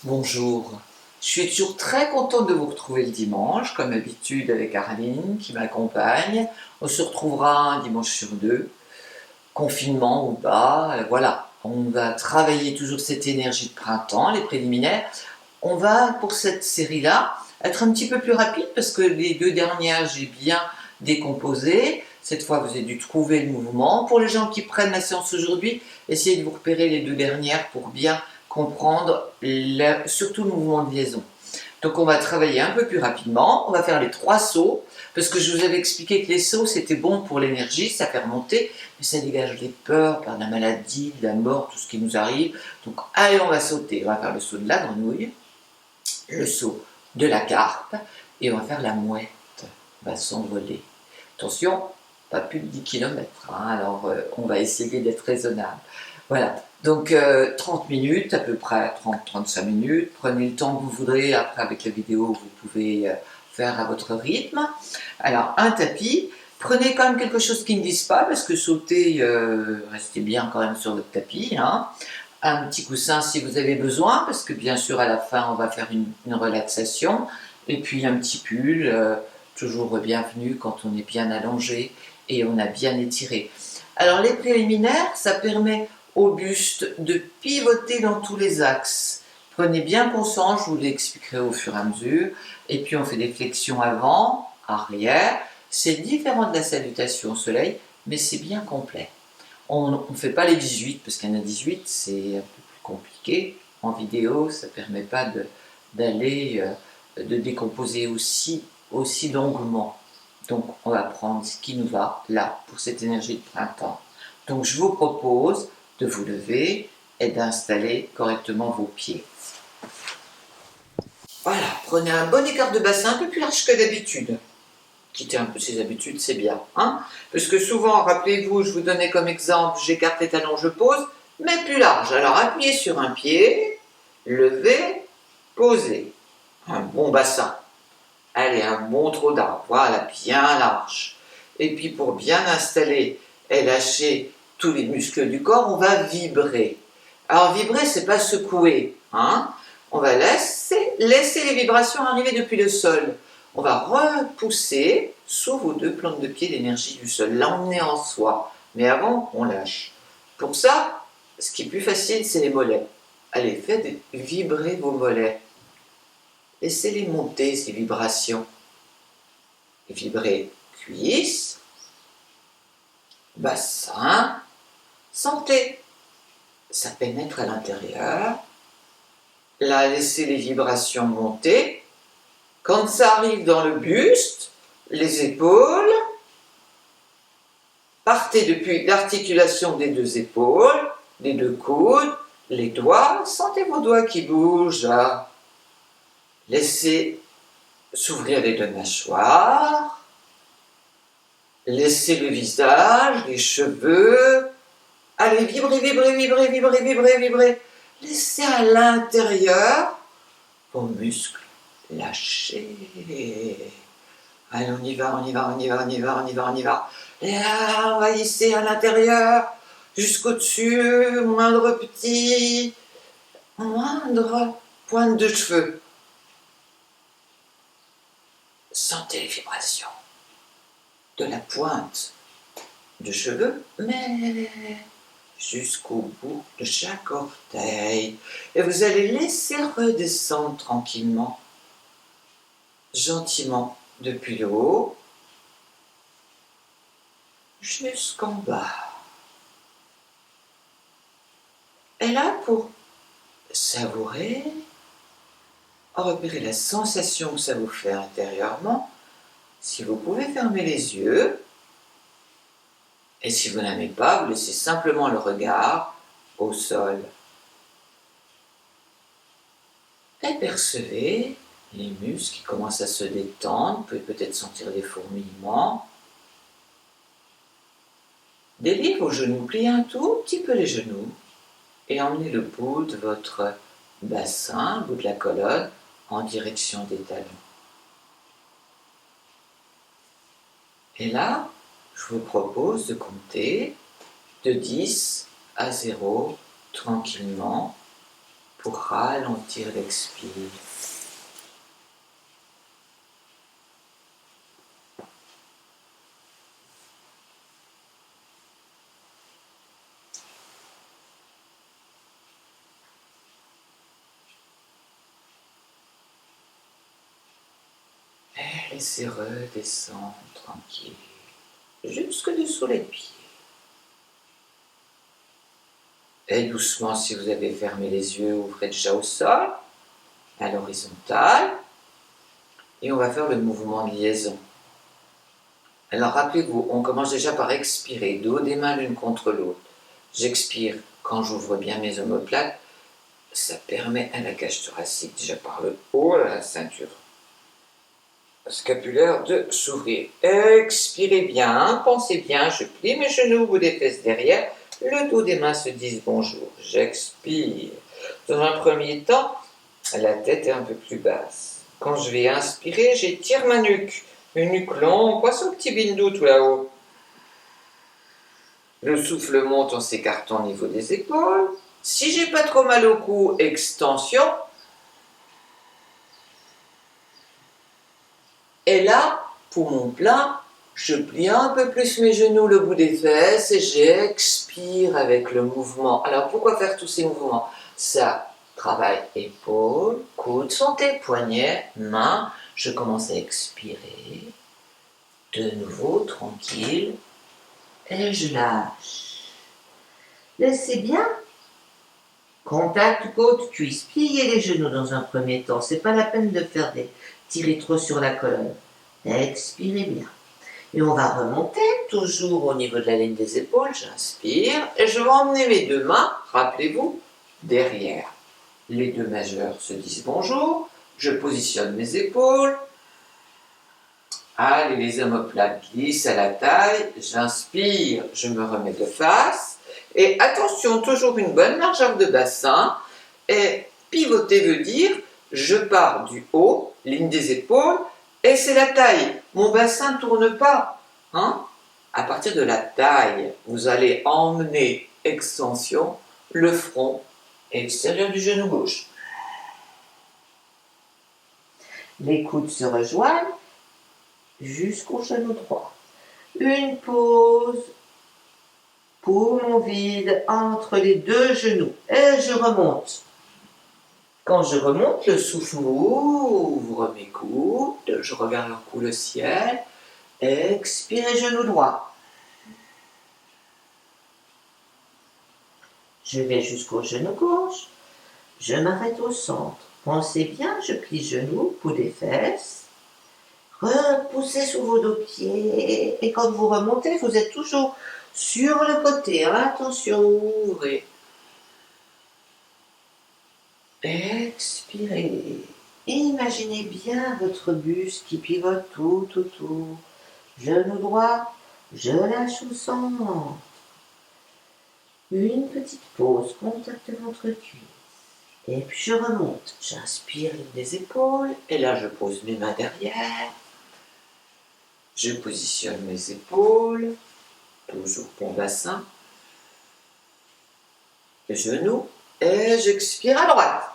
Bonjour, je suis toujours très contente de vous retrouver le dimanche, comme d'habitude avec Caroline qui m'accompagne. On se retrouvera un dimanche sur deux, confinement ou pas, voilà. On va travailler toujours cette énergie de printemps, les préliminaires. On va, pour cette série-là, être un petit peu plus rapide parce que les deux dernières, j'ai bien décomposé. Cette fois, vous avez dû trouver le mouvement. Pour les gens qui prennent la séance aujourd'hui, essayez de vous repérer les deux dernières pour bien comprendre surtout le mouvement de liaison. Donc on va travailler un peu plus rapidement, on va faire les 3 sauts, parce que je vous avais expliqué que les sauts c'était bon pour l'énergie, ça fait remonter, mais ça dégage les peurs, par la maladie, de la mort, tout ce qui nous arrive. Donc allez, on va sauter, on va faire le saut de la grenouille, le saut de la carpe, et on va faire la mouette, on va s'envoler. Attention, pas plus de 10 km, hein, alors on va essayer d'être raisonnable. Voilà, donc 30 minutes à peu près, 30-35 minutes, prenez le temps que vous voudrez, après avec la vidéo vous pouvez faire à votre rythme. Alors un tapis, prenez quand même quelque chose qui ne glisse pas, parce que sauter, restez bien quand même sur votre tapis, hein. Un petit coussin si vous avez besoin, parce que bien sûr à la fin on va faire une relaxation, et puis un petit pull, toujours bienvenu quand on est bien allongé et on a bien étiré. Alors les préliminaires, ça permet au buste de pivoter dans tous les axes. Prenez bien conscience, je vous l'expliquerai au fur et à mesure, et puis on fait des flexions avant, arrière, c'est différent de la salutation au soleil, mais c'est bien complet. On ne fait pas les 18 parce qu'il y en a 18, c'est un peu plus compliqué. En vidéo, ça ne permet pas d'aller, de décomposer aussi longuement. Donc on va prendre ce qui nous va là pour cette énergie de printemps. Donc je vous propose de vous lever et d'installer correctement vos pieds. Voilà, prenez un bon écart de bassin, un peu plus large que d'habitude. Quitter un peu ses habitudes, c'est bien. Hein, parce que souvent, rappelez-vous, je vous donnais comme exemple, j'écarte les talons, je pose, mais plus large. Alors appuyez sur un pied, levez, posez. Un bon bassin. Allez, un bon trot d'arbre, voilà, bien large. Et puis pour bien installer et lâcher tous les muscles du corps, on va vibrer. Alors vibrer, c'est pas secouer, hein. On va laisser les vibrations arriver depuis le sol. On va repousser sous vos deux plantes de pied l'énergie du sol, l'emmener en soi. Mais avant, on lâche. Pour ça, ce qui est plus facile, c'est les mollets. Allez, faites vibrer vos mollets. Laissez-les monter, ces vibrations. Vibrer cuisse, bassin, sentez. Ça pénètre à l'intérieur. Là, laissez les vibrations monter. Quand ça arrive dans le buste, les épaules, partez depuis l'articulation des deux épaules, des deux coudes, les doigts, sentez vos doigts qui bougent. Laissez s'ouvrir les deux mâchoires, laissez le visage, les cheveux, allez vibrer, vibrer, vibrer, vibrer, vibrer, vibrer. Laissez à l'intérieur vos muscles lâcher. Allez, on y va, on y va, on y va, on y va, on y va, on y va. Et là, envahissez à l'intérieur, jusqu'au-dessus, moindre petit, moindre pointe de cheveux. Sentez les vibrations de la pointe de cheveux, mais jusqu'au bout de chaque orteil. Et vous allez laisser redescendre tranquillement, gentiment, depuis le haut jusqu'en bas. Et là, pour savourer, repérer la sensation que ça vous fait intérieurement, si vous pouvez fermer les yeux, et si vous n'aimez pas, vous laissez simplement le regard au sol. Et percevez les muscles qui commencent à se détendre, vous pouvez peut-être sentir des fourmillements. Déliez vos genoux, pliez un tout petit peu les genoux et emmenez le bout de votre bassin, le bout de la colonne, en direction des talons. Et là, je vous propose de compter de 10 à 0 tranquillement pour ralentir l'expire. Et laissez redescendre tranquille, jusque dessous les pieds. Et doucement, si vous avez fermé les yeux, ouvrez déjà au sol, à l'horizontale. Et on va faire le mouvement de liaison. Alors rappelez-vous, on commence déjà par expirer, dos des mains l'une contre l'autre. J'expire quand j'ouvre bien mes omoplates. Ça permet à la cage thoracique, déjà par le haut, à la ceinture scapulaire, de s'ouvrir. Expirez bien, pensez bien, je plie mes genoux, bout des fesses derrière. Le dos des mains se disent bonjour. J'expire. Dans un premier temps, la tête est un peu plus basse. Quand je vais inspirer, j'étire ma nuque. Une nuque longue, poisson petit bindou tout là-haut. Le souffle monte en s'écartant au niveau des épaules. Si j'ai pas trop mal au cou, extension. Et là, poumon plein, je plie un peu plus mes genoux, le bout des fesses et j'expire avec le mouvement. Alors pourquoi faire tous ces mouvements? Ça travaille épaules, coudes, santé, poignets, mains. Je commence à expirer. De nouveau, tranquille. Et je lâche. Laissez bien. Contact côte-cuisse. Pliez les genoux dans un premier temps. C'est pas la peine de faire des tirer trop sur la colonne. Expirez bien. Et on va remonter toujours au niveau de la ligne des épaules. J'inspire et je vais emmener mes deux mains, rappelez-vous, derrière. Les deux majeurs se disent bonjour. Je positionne mes épaules. Allez, les omoplates glissent à la taille. J'inspire, je me remets de face. Et attention, toujours une bonne largeur de bassin. Et pivoter veut dire, je pars du haut, ligne des épaules, et c'est la taille. Mon bassin ne tourne pas. Hein? À partir de la taille, vous allez emmener extension, le front extérieur du genou gauche. Les coudes se rejoignent jusqu'au genou droit. Une pause, poumon vide entre les deux genoux. Et je remonte. Quand je remonte, le souffle m'ouvre mes coudes, je regarde d'un coup le ciel. Expirez, genou droit. Je vais jusqu'au genou gauche. Je m'arrête au centre. Pensez bien, je plie genou, bout des fesses. Repoussez sous vos deux pieds. Et quand vous remontez, vous êtes toujours sur le côté. Attention, ouvrez. Expirez. Imaginez bien votre buste qui pivote tout autour. Genou droit, je lâche au centre. Une petite pause, contact ventre-cuisse. Et puis je remonte. J'inspire ligne des épaules. Et là, je pose mes mains derrière. Je positionne mes épaules. Toujours mon bassin. Genoux. Et j'expire à droite.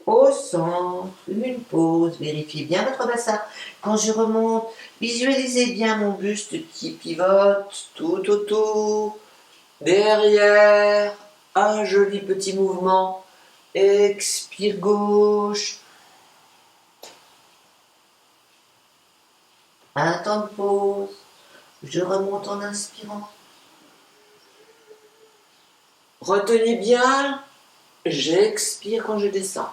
Au centre, une pause, vérifiez bien votre bassin. Quand je remonte, visualisez bien mon buste qui pivote tout autour. Derrière, un joli petit mouvement. Expire gauche. Un temps de pause. Je remonte en inspirant. Retenez bien, j'expire quand je descends.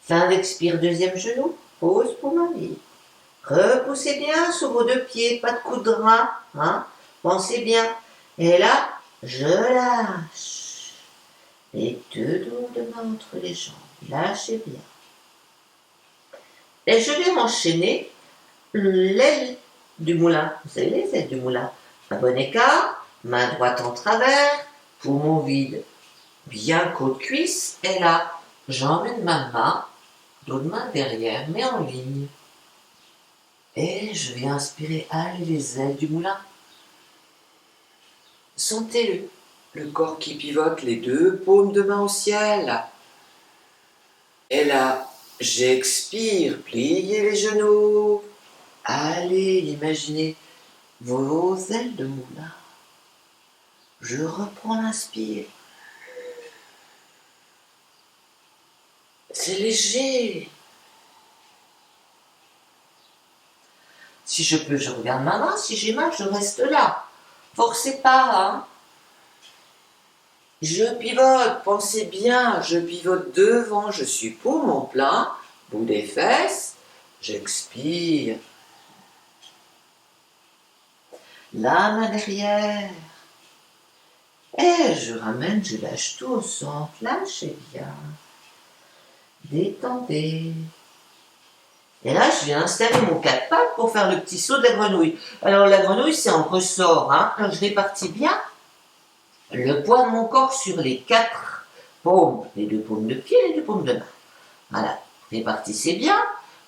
Fin d'expire, deuxième genou, pause pour ma vie. Repoussez bien sur vos deux pieds, pas de coup de rein, hein? Pensez bien. Et là, je lâche. Les deux doigts de main entre les jambes, lâchez bien. Et je vais m'enchaîner l'aile du moulin. Vous savez, les ailes du moulin. Un bon écart, main droite en travers, poumon vide, bien côte-cuisse. Et là, j'emmène ma main, dos de main derrière, mais en ligne. Et je vais inspirer, allez, les ailes du moulin. Sentez le corps qui pivote, les deux paumes de main au ciel. Et là, j'expire, pliez les genoux. Allez, imaginez vos ailes de moulin. Je reprends l'inspire. C'est léger. Si je peux, je regarde ma main. Si j'ai mal, je reste là. Forcez pas, hein. Je pivote, pensez bien, je pivote devant, je suis poumon plein, bout des fesses, j'expire. La main derrière. Et je ramène, je lâche tout au centre, lâchez bien. Détendez. Et là, je viens installer mon quatre pattes pour faire le petit saut de la grenouille. Alors la grenouille, c'est en ressort, hein. Alors je répartis bien le poids de mon corps sur les quatre paumes, les deux paumes de pied et les deux paumes de main. Voilà, répartissez bien.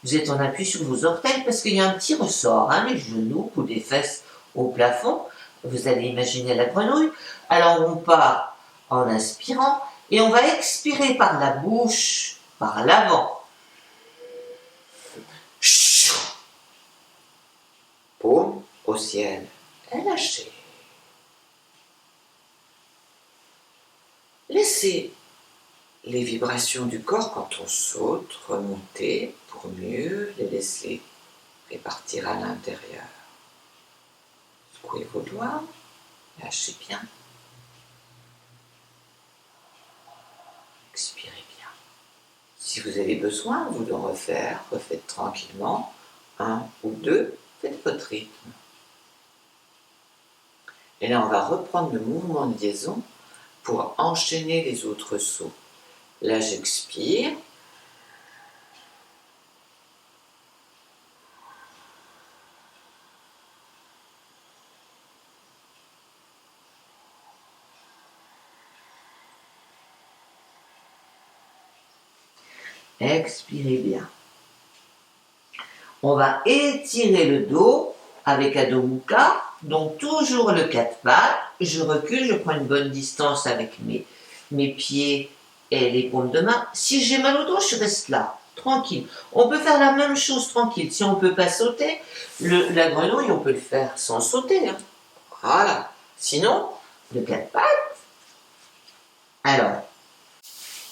Vous êtes en appui sur vos orteils parce qu'il y a un petit ressort, hein, les genoux, ou des fesses au plafond. Vous allez imaginer la grenouille. Alors on part en inspirant et on va expirer par la bouche, par l'avant. Paume au ciel et lâchez. Laissez les vibrations du corps quand on saute remonter pour mieux les laisser répartir à l'intérieur. Secouez vos doigts, lâchez bien. Expirez bien. Si vous avez besoin, vous le refaire, refaites tranquillement, un ou deux, faites votre rythme. Et là, on va reprendre le mouvement de liaison pour enchaîner les autres sauts. Là, j'expire. Expirez bien. On va étirer le dos avec Adho Mukha, donc toujours le quatre pattes. Je recule, je prends une bonne distance avec mes pieds et les paumes de main. Si j'ai mal au dos, je reste là, tranquille. On peut faire la même chose tranquille. Si on ne peut pas sauter, la grenouille, on peut le faire sans sauter, hein. Voilà. Sinon, le quatre pattes. Alors,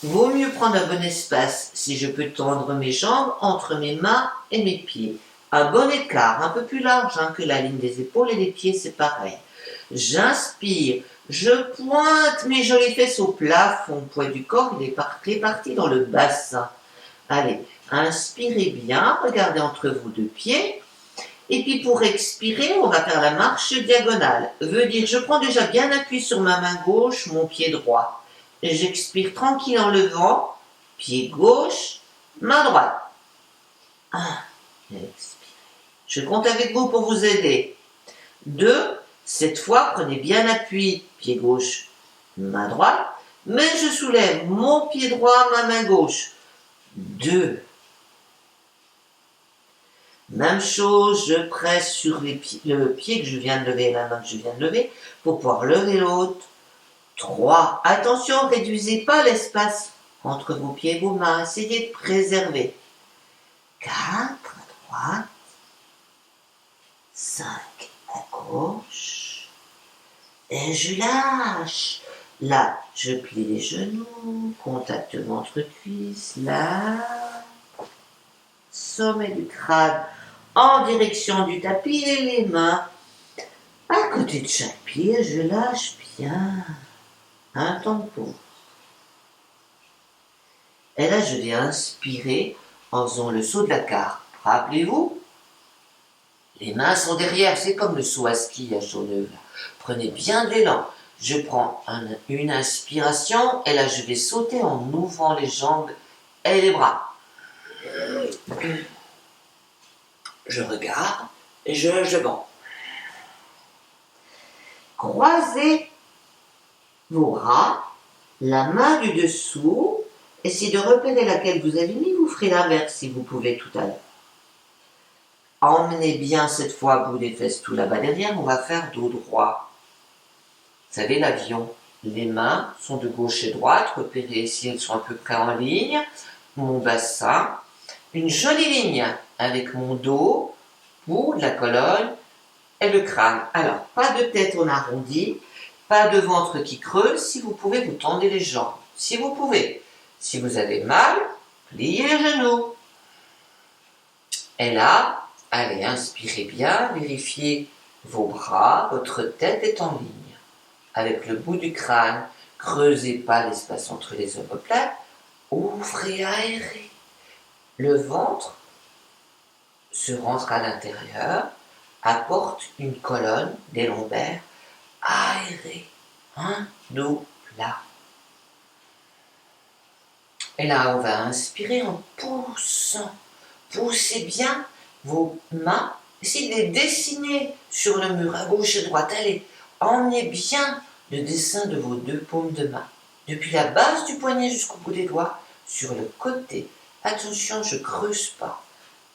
vaut mieux prendre un bon espace si je peux tendre mes jambes entre mes mains et mes pieds. Un bon écart, un peu plus large, hein, que la ligne des épaules et des pieds, c'est pareil. J'inspire, je pointe mes jolies fesses au plafond, le poids du corps il est réparti dans le bassin. Allez, inspirez bien, regardez entre vos deux pieds. Et puis pour expirer, on va faire la marche diagonale. Veut dire, je prends déjà bien appui sur ma main gauche, mon pied droit. J'expire tranquille en levant, pied gauche, main droite. 1, expire. Je compte avec vous pour vous aider. 2, cette fois, prenez bien appui, pied gauche, main droite, mais je soulève mon pied droit, ma main gauche. 2. Même chose, je presse sur le pied que je viens de lever, la main que je viens de lever, pour pouvoir lever l'autre. 3. Attention, réduisez pas l'espace entre vos pieds et vos mains. Essayez de préserver. 4 à droite. 5 à gauche. Et je lâche. Là, je plie les genoux. Contact ventre-cuisse. Là. Sommet du crâne en direction du tapis et les mains à côté de chaque pied. Je lâche bien. Un temps de pause. Et là, je vais inspirer en faisant le saut de la carte. Rappelez-vous, les mains sont derrière, c'est comme le saut à ski à Chauneuve. Prenez bien de l'élan. Je prends une inspiration et là, je vais sauter en ouvrant les jambes et les bras. Je regarde et je lâche devant. Croisez vos bras, la main du dessous, essayez de repérer laquelle vous avez mis, vous ferez l'inverse si vous pouvez tout à l'heure. Emmenez bien cette fois à bout des fesses tout là-bas derrière, on va faire dos droit. Vous savez, l'avion, les mains sont de gauche et droite, repérez si elles sont à peu près en ligne. Mon bassin, une jolie ligne avec mon dos, bout de la colonne et le crâne. Alors, pas de tête en arrondi, pas de ventre qui creuse. Si vous pouvez, vous tendez les jambes. Si vous pouvez. Si vous avez mal, pliez les genoux. Et là, allez, inspirez bien, vérifiez vos bras, votre tête est en ligne. Avec le bout du crâne, creusez pas l'espace entre les omoplates, ouvrez, aérez. Le ventre se rentre à l'intérieur, apporte une colonne, des lombaires, aérée, un dos plat. Et là, on va inspirer en poussant. Poussez bien vos mains. Essayez de les dessiner sur le mur à gauche et à droite. Allez, emmenez bien le dessin de vos deux paumes de main. Depuis la base du poignet jusqu'au bout des doigts, sur le côté. Attention, je ne creuse pas.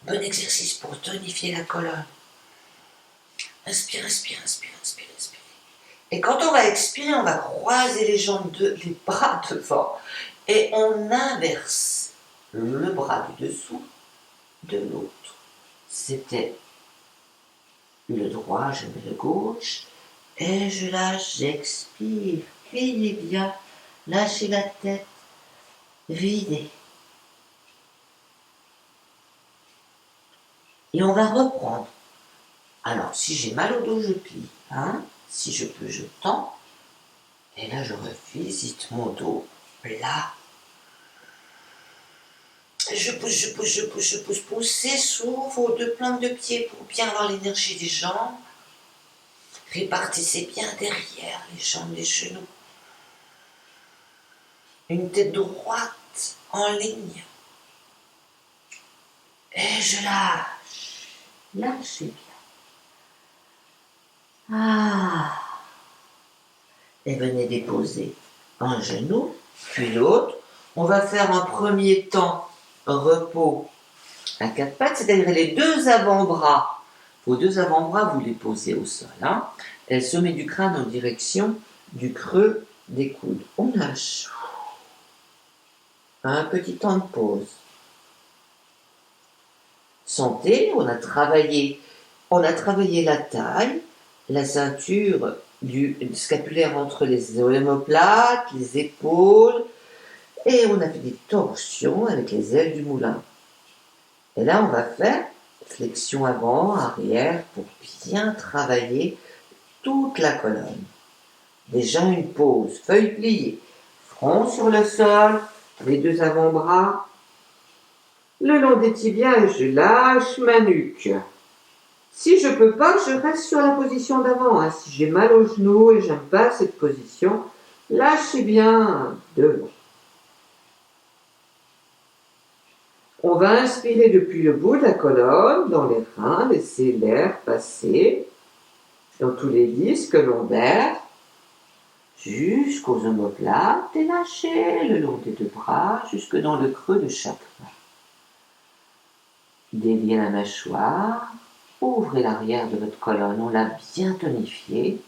Bon exercice pour tonifier la colonne. Inspire, inspire, inspire, inspire, inspire. Et quand on va expirer, on va croiser les bras devant. Et on inverse le bras du dessous de l'autre. C'était le droit, je mets le gauche. Et je lâche, j'expire. Pliez bien. Lâchez la tête. Videz. Et on va reprendre. Alors, si j'ai mal au dos, je plie. Hein? Si je peux, je tends. Et là, je revisite mon dos plat. Je pousse, je pousse, je pousse, je pousse. Poussez sous vos deux plantes de pied pour bien avoir l'énergie des jambes. Répartissez bien derrière les jambes, les genoux. Une tête droite en ligne. Et je lâche. Lâchez bien. Ah. Et venez déposer un genou, puis l'autre. On va faire un premier temps repos à quatre pattes, c'est-à-dire les deux avant-bras. Vos deux avant-bras, vous les posez au sol. Hein. Et le sommet du crâne en direction du creux des coudes. On lâche. Un petit temps de pause. Sentez, on a travaillé la taille, la ceinture du scapulaire entre les omoplates, les épaules, et on a fait des torsions avec les ailes du moulin. Et là, on va faire flexion avant, arrière, pour bien travailler toute la colonne. Déjà une pause, feuille pliée, front sur le sol, les deux avant-bras, le long des tibias et je lâche ma nuque. Si je peux pas, je reste sur la position d'avant. Hein. Si j'ai mal au genou et j'aime pas cette position, lâchez bien devant. On va inspirer depuis le bout de la colonne, dans les reins, laisser l'air passer dans tous les disques lombaires, jusqu'aux omoplates, et lâchez le long des deux bras, jusque dans le creux de chaque main. Déliez la mâchoire, ouvrez l'arrière de votre colonne, on l'a bien tonifiée.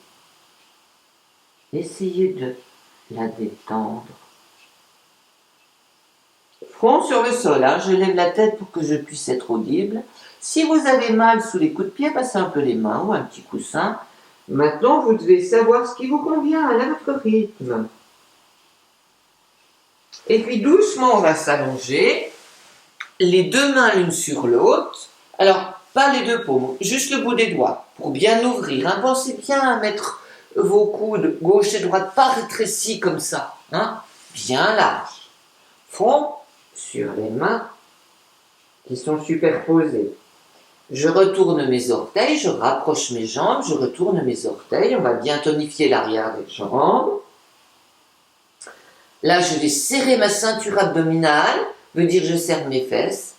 Essayez de la détendre. Front sur le sol, hein. Je lève la tête pour que je puisse être audible. Si vous avez mal sous les coups de pied, passez un peu les mains ou un petit coussin. Maintenant, vous devez savoir ce qui vous convient à votre rythme. Et puis doucement, on va s'allonger. Les deux mains l'une sur l'autre. Alors, pas les deux paumes, juste le bout des doigts, pour bien ouvrir. Hein. Pensez bien à mettre vos coudes gauche et droite, pas rétrécis comme ça. Hein. Bien large. Front sur les mains qui sont superposées. Je retourne mes orteils, je rapproche mes jambes, je retourne mes orteils. On va bien tonifier l'arrière des jambes. Là, je vais serrer ma ceinture abdominale, veut dire je serre mes fesses.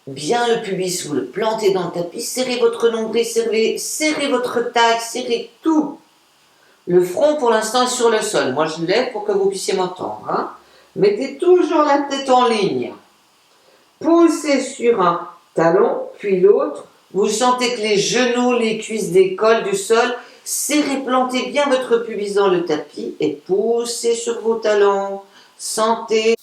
Bien le pubis, vous le plantez dans le tapis, serrez votre nombril, serrez votre taille, serrez tout. Le front, pour l'instant, est sur le sol. Moi, je lève pour que vous puissiez m'entendre. Hein. Mettez toujours la tête en ligne. Poussez sur un talon, puis l'autre, Vous sentez que les genoux, les cuisses décollent du sol. Serrez, plantez bien votre pubis dans le tapis et poussez sur vos talons. Sentez.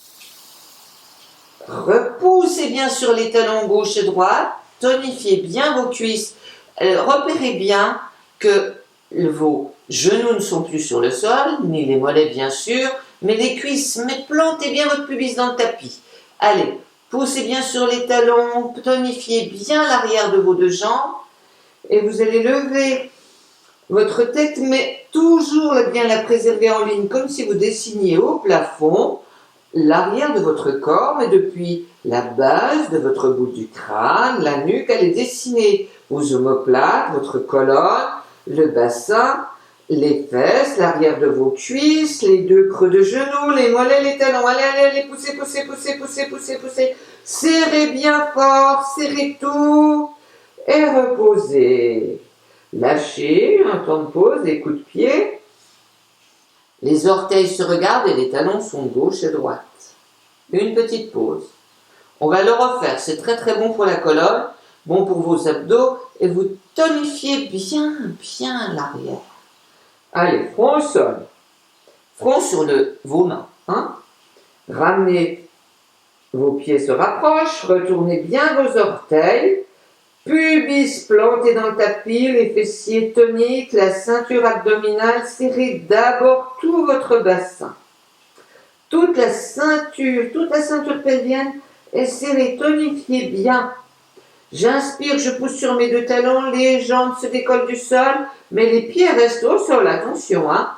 Repoussez bien sur les talons gauche et droite. Tonifiez bien vos cuisses. Repérez bien que vos genoux ne sont plus sur le sol, ni les mollets bien sûr, mais les cuisses. Mais plantez bien votre pubis dans le tapis. Allez, poussez bien sur les talons, tonifiez bien l'arrière de vos deux jambes et vous allez lever votre tête, mais toujours bien la préserver en ligne, comme si vous dessiniez au plafond l'arrière de votre corps, mais depuis la base de votre bout du crâne, la nuque, allez dessiner vos omoplates, votre colonne, le bassin, les fesses, l'arrière de vos cuisses, les deux creux de genoux, les mollets, les talons. Allez, allez, allez, poussez, poussez, poussez, poussez, poussez, poussez. Serrez bien fort, serrez tout et reposez. Lâchez, un temps de pause, des coups de pied. Les orteils se regardent et les talons sont de gauche et droite. Une petite pause. On va le refaire, c'est très très bon pour la colonne, bon pour vos abdos et vous tonifiez bien, bien l'arrière. Allez, front au sol. Front sur vos mains. Hein? Ramenez, vos pieds se rapprochent, retournez bien vos orteils. Pubis planté dans le tapis, les fessiers toniques, la ceinture abdominale, serrez d'abord tout votre bassin. Toute la ceinture pelvienne est serrée, tonifiez bien. J'inspire, je pousse sur mes deux talons, les jambes se décollent du sol, mais les pieds restent au sol, attention. Hein.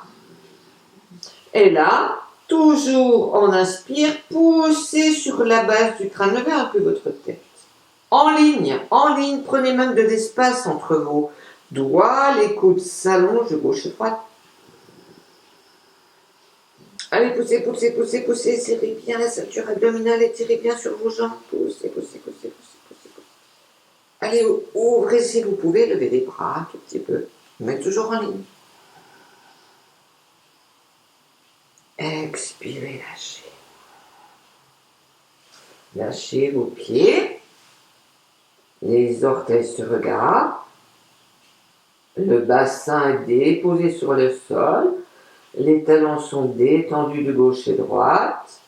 Et là, toujours on inspire, poussez sur la base du crâne, levez un peu votre tête. En ligne, prenez même de l'espace entre vos doigts, les coudes s'allongent de gauche et droite. Allez, poussez, poussez, poussez, poussez, serrez bien la ceinture abdominale, étirez bien sur vos jambes, poussez, poussez, poussez, poussez, poussez, poussez. Allez, ouvrez si vous pouvez, levez les bras un tout petit peu, mais toujours en ligne. Expirez, lâchez. Lâchez vos pieds. Les orteils se regardent. Le bassin est déposé sur le sol. Les talons sont détendus de gauche et droite.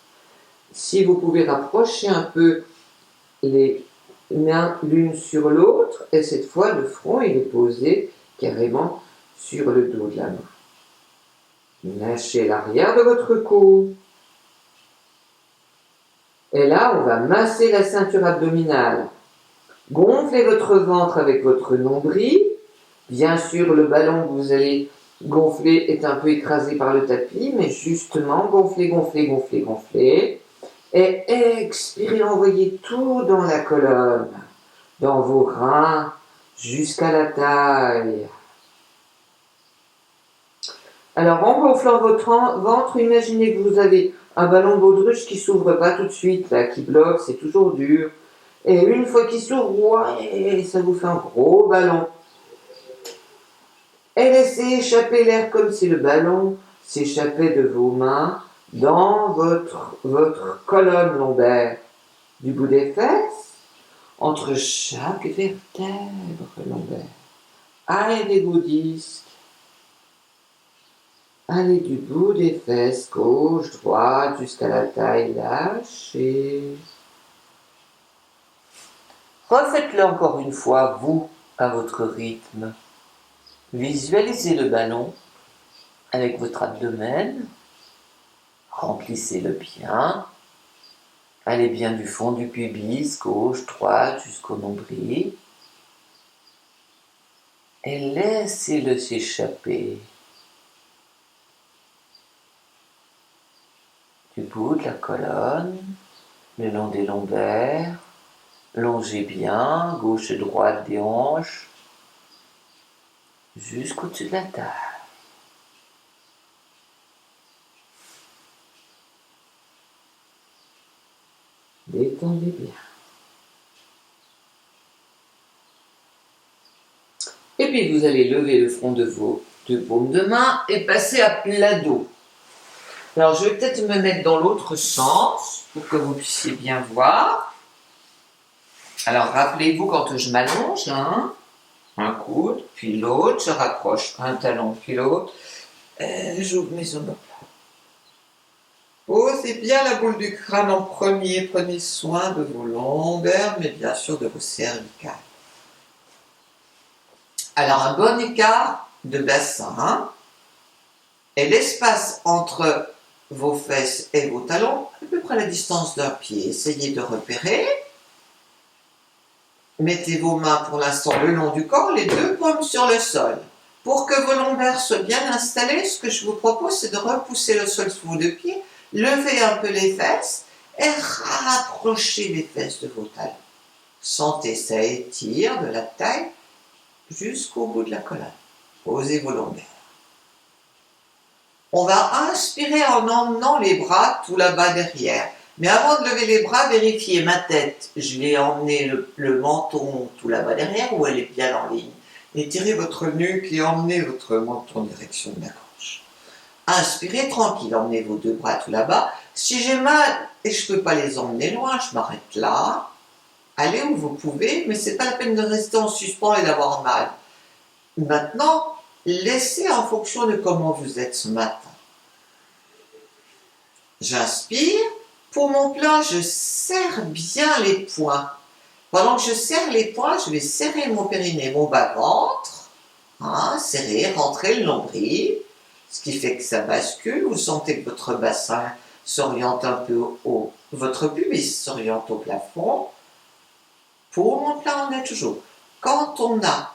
Si vous pouvez rapprocher un peu les mains l'une sur l'autre, et cette fois le front il est posé carrément sur le dos de la main. Lâchez l'arrière de votre cou. Et là, on va masser la ceinture abdominale. Gonflez votre ventre avec votre nombril. Bien sûr, le ballon que vous allez gonfler est un peu écrasé par le tapis, mais justement, gonflez, gonflez, gonflez, gonflez. Et expirez, envoyez tout dans la colonne, dans vos reins, jusqu'à la taille. Alors, en gonflant votre ventre, imaginez que vous avez un ballon de baudruche qui s'ouvre pas tout de suite, là, qui bloque, c'est toujours dur. Et une fois qu'il s'ouvre, ouais, ça vous fait un gros ballon. Et laissez échapper l'air comme si le ballon s'échappait de vos mains dans votre colonne lombaire, du bout des fesses, entre chaque vertèbre lombaire. Allez vos disques. Allez du bout des fesses, gauche, droite, jusqu'à la taille, lâchez. Refaites-le encore une fois, vous, à votre rythme. Visualisez le ballon avec votre abdomen. Remplissez-le bien. Allez bien du fond du pubis, gauche, droite, jusqu'au nombril. Et laissez-le s'échapper. Du bout de la colonne, le long des lombaires, longez bien, gauche et droite des hanches, jusqu'au-dessus de la taille. Détendez bien. Et puis vous allez lever le front de vos deux paumes de main et passer à plat dos. Alors je vais peut-être me mettre dans l'autre sens pour que vous puissiez bien voir. Alors rappelez-vous quand je m'allonge, hein, un coude, puis l'autre, je rapproche un talon, puis l'autre, j'ouvre mes omoplates. Posez bien la boule du crâne en premier, prenez soin de vos longueurs, mais bien sûr de vos cervicales. Alors un bon écart de bassin et l'espace entre vos fesses et vos talons, à peu près la distance d'un pied. Essayez de repérer. Mettez vos mains pour l'instant le long du corps, les deux paumes sur le sol. Pour que vos lombaires soient bien installés, ce que je vous propose, c'est de repousser le sol sous vos deux pieds, lever un peu les fesses et rapprocher les fesses de vos talons. Sentez, ça étire de la taille jusqu'au bout de la colonne. Posez vos lombaires. On va inspirer en emmenant les bras tout là-bas derrière. Mais avant de lever les bras, vérifiez ma tête. Je vais emmener le menton tout là-bas derrière ou elle est bien en ligne. Étirez votre nuque et emmenez votre menton en direction de la gorge. Inspirez tranquille, emmenez vos deux bras tout là-bas. Si j'ai mal et je ne peux pas les emmener loin, je m'arrête là. Allez où vous pouvez, mais ce n'est pas la peine de rester en suspens et d'avoir mal. Maintenant, laissez en fonction de comment vous êtes ce matin. J'inspire. Pour mon plat, je serre bien les poings. Pendant que je serre les poings, je vais serrer mon périnée, mon bas-ventre. Serrer, rentrer le nombril. Ce qui fait que ça bascule. Vous sentez que votre bassin s'oriente un peu haut. Votre pubis s'oriente au plafond. Pour mon plat, on est toujours. Quand on a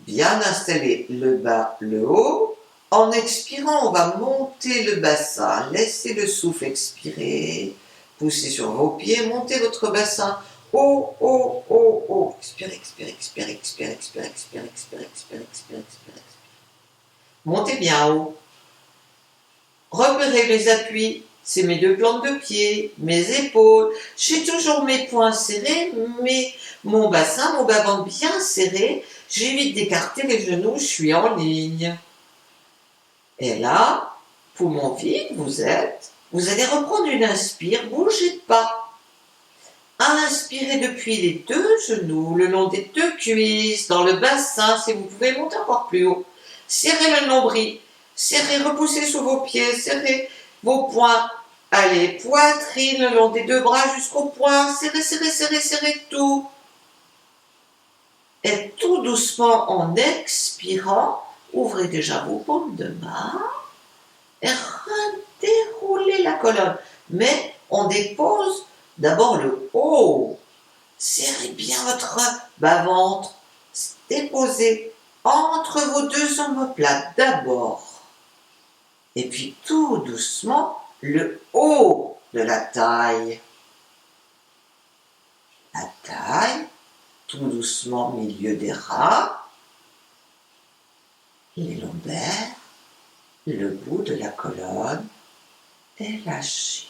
bien installé le bas, le haut, en expirant, on va monter le bassin. Laissez le souffle expirer. Poussez sur vos pieds, montez votre bassin. Haut, haut, haut, haut. Expirez, expirez, expirez, expirez, expirez, expirez, expirez, expirez, expirez, expirez. Montez bien haut. Repérez les appuis. C'est mes deux plantes de pied, mes épaules. J'ai toujours mes poings serrés, mais mon bassin, mon bas-ventre bien serré. J'évite d'écarter les genoux, je suis en ligne. Et là, poumon vide, vous allez reprendre une inspire, bougez pas. Inspirez depuis les deux genoux, le long des deux cuisses, dans le bassin, si vous pouvez monter encore plus haut. Serrez le nombril, serrez, repoussez sous vos pieds, serrez vos poings. Allez, poitrine le long des deux bras jusqu'au poing, serrez, serrez, serrez, serrez tout. Et tout doucement, en expirant, ouvrez déjà vos paumes de main et redéroulez la colonne. Mais on dépose d'abord le haut. Serrez bien votre bas-ventre. Déposez entre vos deux omoplates d'abord. Et puis tout doucement, le haut de la taille. La taille, tout doucement, milieu des reins. Les lombaires, le bout de la colonne et lâchez.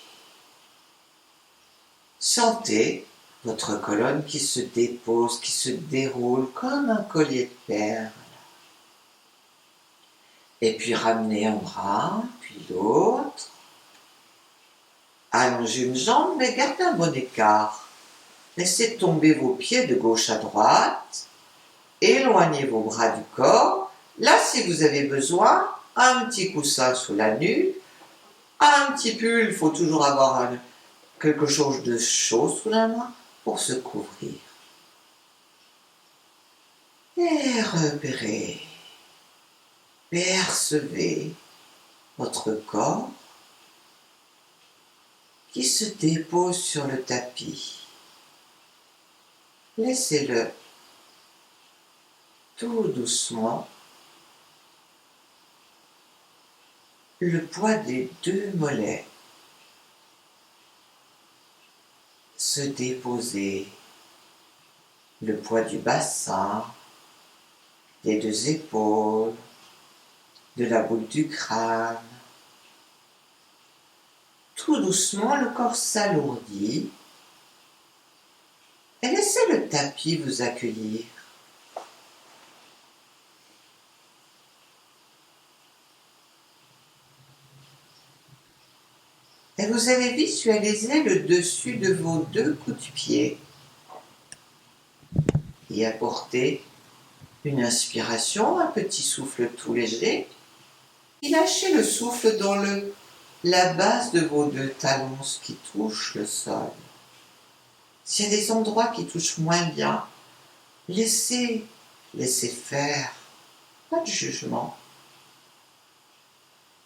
Sentez votre colonne qui se dépose, qui se déroule comme un collier de perles. Et puis ramenez un bras, puis l'autre. Allongez une jambe, mais gardez un bon écart. Laissez tomber vos pieds de gauche à droite. Éloignez vos bras du corps. Là, si vous avez besoin, un petit coussin sous la nuque. Un petit pull, il faut toujours avoir quelque chose de chaud sous la main pour se couvrir. Et repérez, percevez votre corps qui se dépose sur le tapis. Laissez-le tout doucement. Le poids des deux mollets se déposer, le poids du bassin, des deux épaules, de la boule du crâne. Tout doucement, le corps s'alourdit et laissez le tapis vous accueillir. Et vous allez visualiser le dessus de vos deux coups de pied. et apportez une inspiration, un petit souffle tout léger. Et lâchez le souffle dans la base de vos deux talons, ce qui touche le sol. S'il y a des endroits qui touchent moins bien, laissez faire, pas de jugement.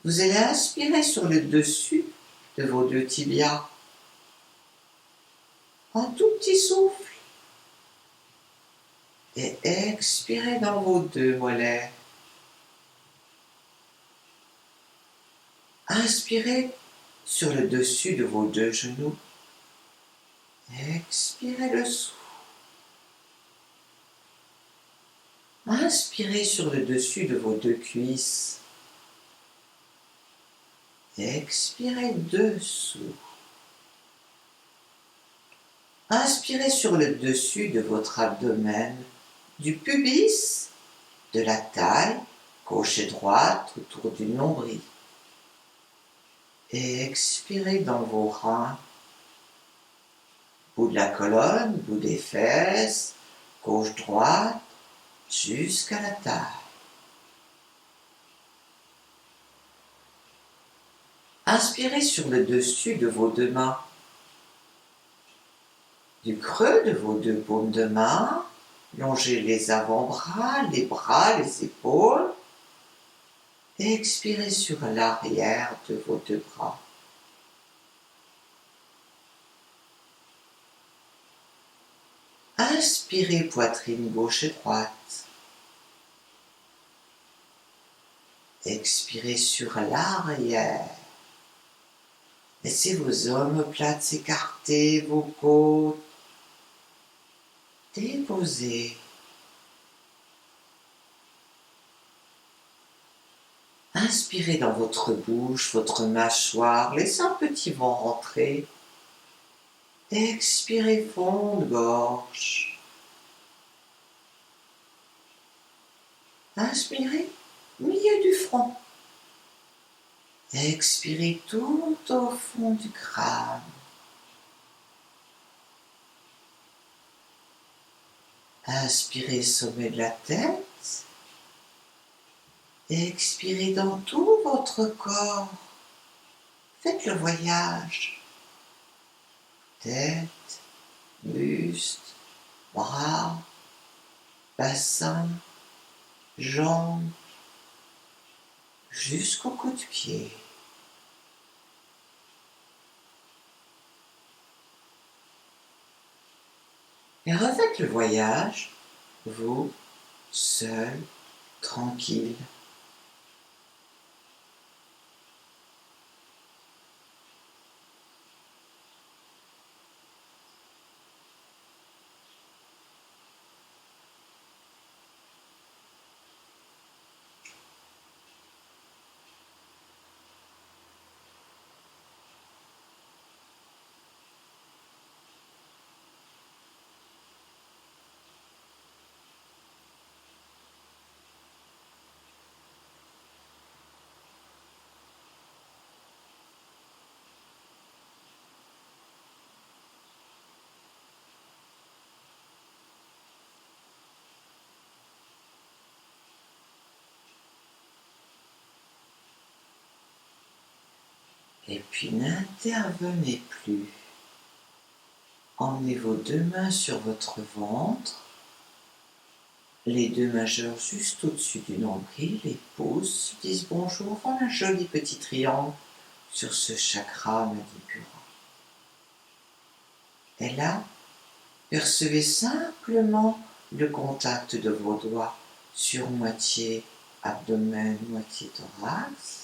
Vous allez inspirer sur le dessus de vos deux tibias. Un tout petit souffle. Et expirez dans vos deux mollets. Inspirez sur le dessus de vos deux genoux. Expirez le souffle. Inspirez sur le dessus de vos deux cuisses. Expirez dessous. Inspirez sur le dessus de votre abdomen, du pubis, de la taille, gauche et droite, autour du nombril. Et expirez dans vos reins, bout de la colonne, bout des fesses, gauche-droite, jusqu'à la taille. Inspirez sur le dessus de vos deux mains, du creux de vos deux paumes de main, longez les avant-bras, les épaules, et expirez sur l'arrière de vos deux bras. Inspirez poitrine gauche et droite. Expirez sur l'arrière. Laissez vos omoplates s'écarter, vos côtes déposées. Inspirez dans votre bouche, votre mâchoire, laissez un petit vent rentrer. Expirez fond de gorge. Inspirez, milieu du front. Expirez tout au fond du crâne. Inspirez sommet de la tête. Expirez dans tout votre corps. Faites le voyage. Tête, buste, bras, bassin, jambes, jusqu'au coup de pied. Et refaites le voyage, vous, seul, tranquille. Et puis n'intervenez plus. Emmenez vos deux mains sur votre ventre, les deux majeurs juste au-dessus du nombril, les pouces disent bonjour, font un joli petit triangle sur ce chakra Manipura. Et là, percevez simplement le contact de vos doigts sur moitié abdomen, moitié thorax.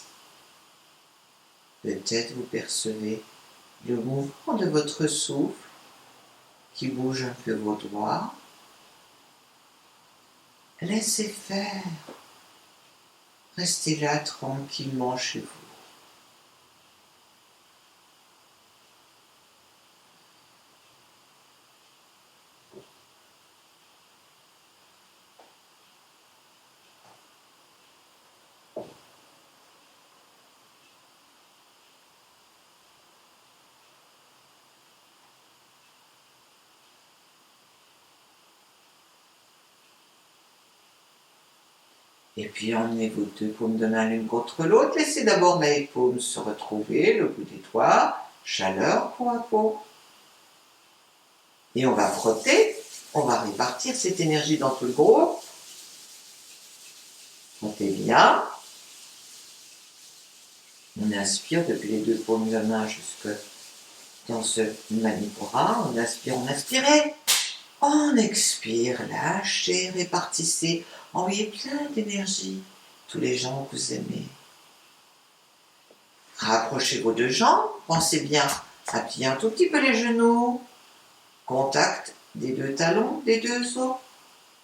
Peut-être vous percevez le mouvement de votre souffle qui bouge un peu vos doigts. Laissez faire. Restez là tranquillement chez vous. Et puis emmenez vos deux paumes de main l'une contre l'autre. Laissez d'abord les paumes se retrouver, le bout des doigts, chaleur peau à peau. Et on va frotter, on va répartir cette énergie dans tout le groupe. Frottez bien. On inspire depuis les deux paumes de main jusque dans ce manipura. On inspire, on inspirez. On expire, lâchez, répartissez. Envoyez plein d'énergie. Tous les gens que vous aimez. Rapprochez vos deux jambes. Pensez bien à plier un tout petit peu les genoux. Contact des deux talons, des deux os,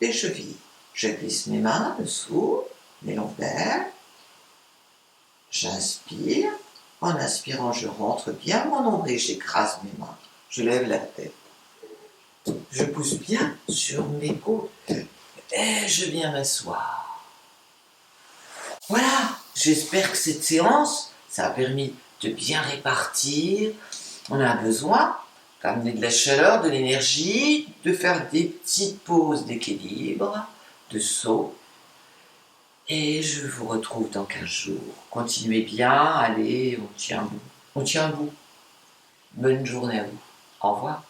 des chevilles. Je glisse mes mains dessous, les lombaires. J'inspire. En inspirant, je rentre bien mon nombril, j'écrase mes mains. Je lève la tête. Je pousse bien sur mes côtes. Et je viens m'asseoir. Voilà, j'espère que cette séance, ça a permis de bien répartir. On a besoin d'amener de la chaleur, de l'énergie, de faire des petites pauses d'équilibre, de saut. Et je vous retrouve dans 15 jours. Continuez bien, allez, on tient bon. On tient bon. Bonne journée à vous. Au revoir.